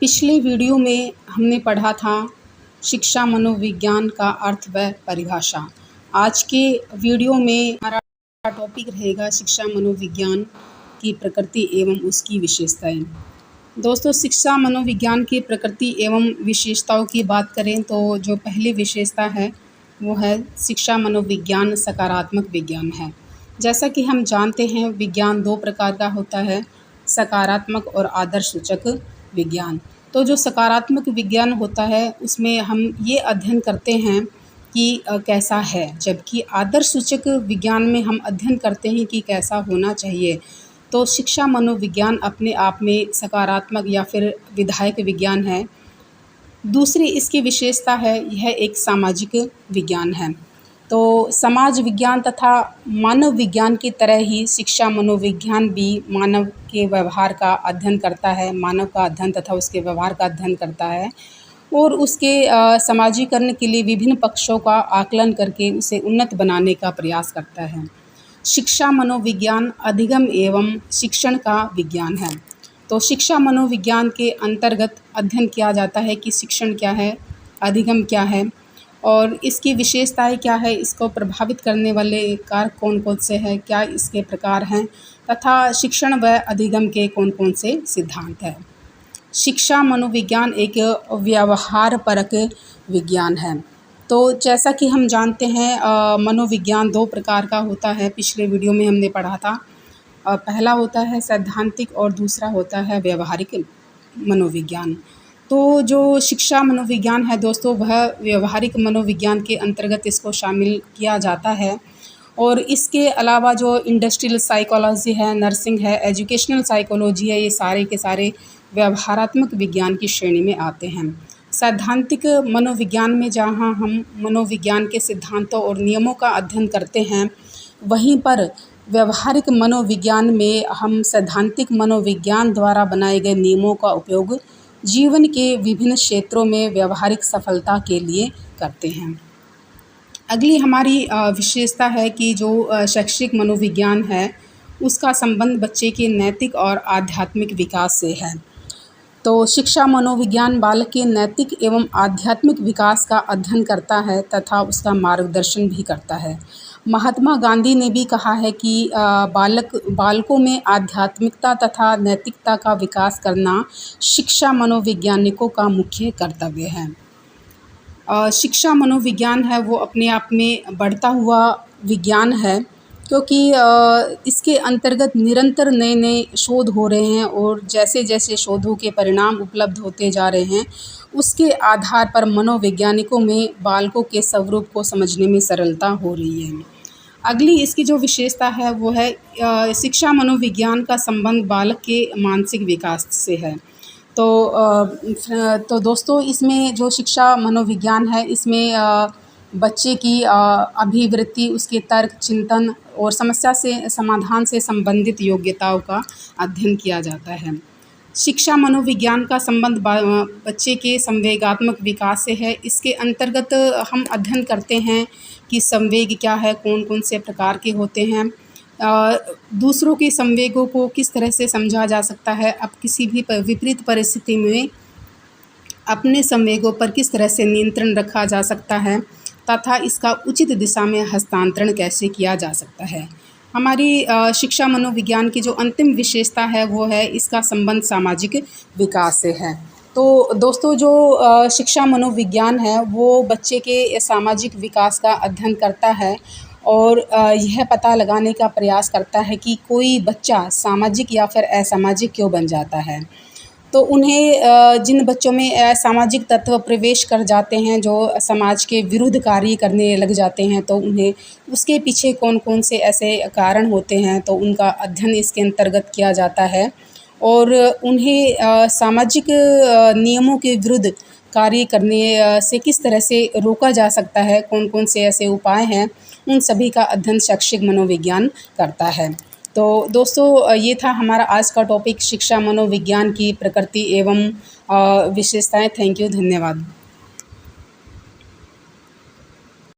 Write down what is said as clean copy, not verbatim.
पिछले वीडियो में हमने पढ़ा था शिक्षा मनोविज्ञान का अर्थ व परिभाषा। आज के वीडियो में हमारा टॉपिक रहेगा शिक्षा मनोविज्ञान की प्रकृति एवं उसकी विशेषताएं। दोस्तों, शिक्षा मनोविज्ञान की प्रकृति एवं विशेषताओं की बात करें तो जो पहली विशेषता है वो है शिक्षा मनोविज्ञान सकारात्मक विज्ञान है। जैसा कि हम जानते हैं विज्ञान दो प्रकार का होता है, सकारात्मक और आदर्श सूचक विज्ञान। तो जो सकारात्मक विज्ञान होता है उसमें हम ये अध्ययन करते हैं कि कैसा है, जबकि आदर्श सूचक विज्ञान में हम अध्ययन करते हैं कि कैसा होना चाहिए। तो शिक्षा मनोविज्ञान अपने आप में सकारात्मक या फिर विधायक विज्ञान है। दूसरी इसकी विशेषता है यह एक सामाजिक विज्ञान है। तो समाज विज्ञान तथा मानव विज्ञान की तरह ही शिक्षा मनोविज्ञान भी मानव के व्यवहार का अध्ययन करता है, मानव का अध्ययन तथा उसके व्यवहार का अध्ययन करता है और उसके समाजीकरण के लिए विभिन्न पक्षों का आकलन करके उसे उन्नत बनाने का प्रयास करता है। शिक्षा मनोविज्ञान अधिगम एवं शिक्षण का विज्ञान है। तो शिक्षा मनोविज्ञान के अंतर्गत अध्ययन किया जाता है कि शिक्षण क्या है, अधिगम क्या है और इसकी विशेषताएं क्या है, इसको प्रभावित करने वाले कारक कौन कौन से हैं, क्या इसके प्रकार हैं तथा शिक्षण व अधिगम के कौन कौन से सिद्धांत हैं। शिक्षा मनोविज्ञान एक व्यवहार परक विज्ञान है। तो जैसा कि हम जानते हैं मनोविज्ञान दो प्रकार का होता है, पिछले वीडियो में हमने पढ़ा था। पहला होता है सैद्धांतिक और दूसरा होता है व्यवहारिक मनोविज्ञान। तो जो शिक्षा मनोविज्ञान है दोस्तों, वह व्यवहारिक मनोविज्ञान के अंतर्गत इसको शामिल किया जाता है और इसके अलावा जो इंडस्ट्रियल साइकोलॉजी है, नर्सिंग है, एजुकेशनल साइकोलॉजी है, ये सारे के सारे व्यवहारात्मक विज्ञान की श्रेणी में आते हैं। सैद्धांतिक मनोविज्ञान में जहाँ हम मनोविज्ञान के सिद्धांतों और नियमों का अध्ययन करते हैं, वहीं पर व्यवहारिक मनोविज्ञान में हम सैद्धांतिक मनोविज्ञान द्वारा बनाए गए नियमों का उपयोग जीवन के विभिन्न क्षेत्रों में व्यवहारिक सफलता के लिए करते हैं। अगली हमारी विशेषता है कि जो शैक्षिक मनोविज्ञान है उसका संबंध बच्चे के नैतिक और आध्यात्मिक विकास से है। तो शिक्षा मनोविज्ञान बालक के नैतिक एवं आध्यात्मिक विकास का अध्ययन करता है तथा उसका मार्गदर्शन भी करता है। महात्मा गांधी ने भी कहा है कि बालकों में आध्यात्मिकता तथा नैतिकता का विकास करना शिक्षा मनोवैज्ञानिकों का मुख्य कर्तव्य है। शिक्षा मनोविज्ञान है वो अपने आप में बढ़ता हुआ विज्ञान है, क्योंकि इसके अंतर्गत निरंतर नए नए शोध हो रहे हैं और जैसे जैसे शोधों के परिणाम उपलब्ध होते जा रहे हैं उसके आधार पर मनोवैज्ञानिकों में बालकों के स्वरूप को समझने में सरलता हो रही है। अगली इसकी जो विशेषता है वो है शिक्षा मनोविज्ञान का संबंध बालक के मानसिक विकास से है। तो दोस्तों, इसमें जो शिक्षा मनोविज्ञान है इसमें बच्चे की अभिवृत्ति, उसके तर्क, चिंतन और समस्या से समाधान से संबंधित योग्यताओं का अध्ययन किया जाता है। शिक्षा मनोविज्ञान का संबंध बच्चे के संवेगात्मक विकास से है। इसके अंतर्गत हम अध्ययन करते हैं कि संवेग क्या है, कौन कौन से प्रकार के होते हैं, दूसरों के संवेगों को किस तरह से समझा जा सकता है, अब किसी भी विपरीत परिस्थिति में अपने संवेगों पर किस तरह से नियंत्रण रखा जा सकता है तथा इसका उचित दिशा में हस्तांतरण कैसे किया जा सकता है। हमारी शिक्षा मनोविज्ञान की जो अंतिम विशेषता है वो है इसका संबंध सामाजिक विकास से है। तो दोस्तों, जो शिक्षा मनोविज्ञान है वो बच्चे के सामाजिक विकास का अध्ययन करता है और यह पता लगाने का प्रयास करता है कि कोई बच्चा सामाजिक या फिर असामाजिक क्यों बन जाता है। तो उन्हें जिन बच्चों में असामाजिक तत्व प्रवेश कर जाते हैं, जो समाज के विरुद्ध कार्य करने लग जाते हैं, तो उन्हें उसके पीछे कौन कौन से ऐसे कारण होते हैं तो उनका अध्ययन इसके अंतर्गत किया जाता है और उन्हें सामाजिक नियमों के विरुद्ध कार्य करने से किस तरह से रोका जा सकता है, कौन कौन से ऐसे उपाय हैं, उन सभी का अध्ययन शैक्षिक मनोविज्ञान करता है। तो दोस्तों, ये था हमारा आज का टॉपिक शिक्षा मनोविज्ञान की प्रकृति एवं विशेषताएं। थैंक यू, धन्यवाद।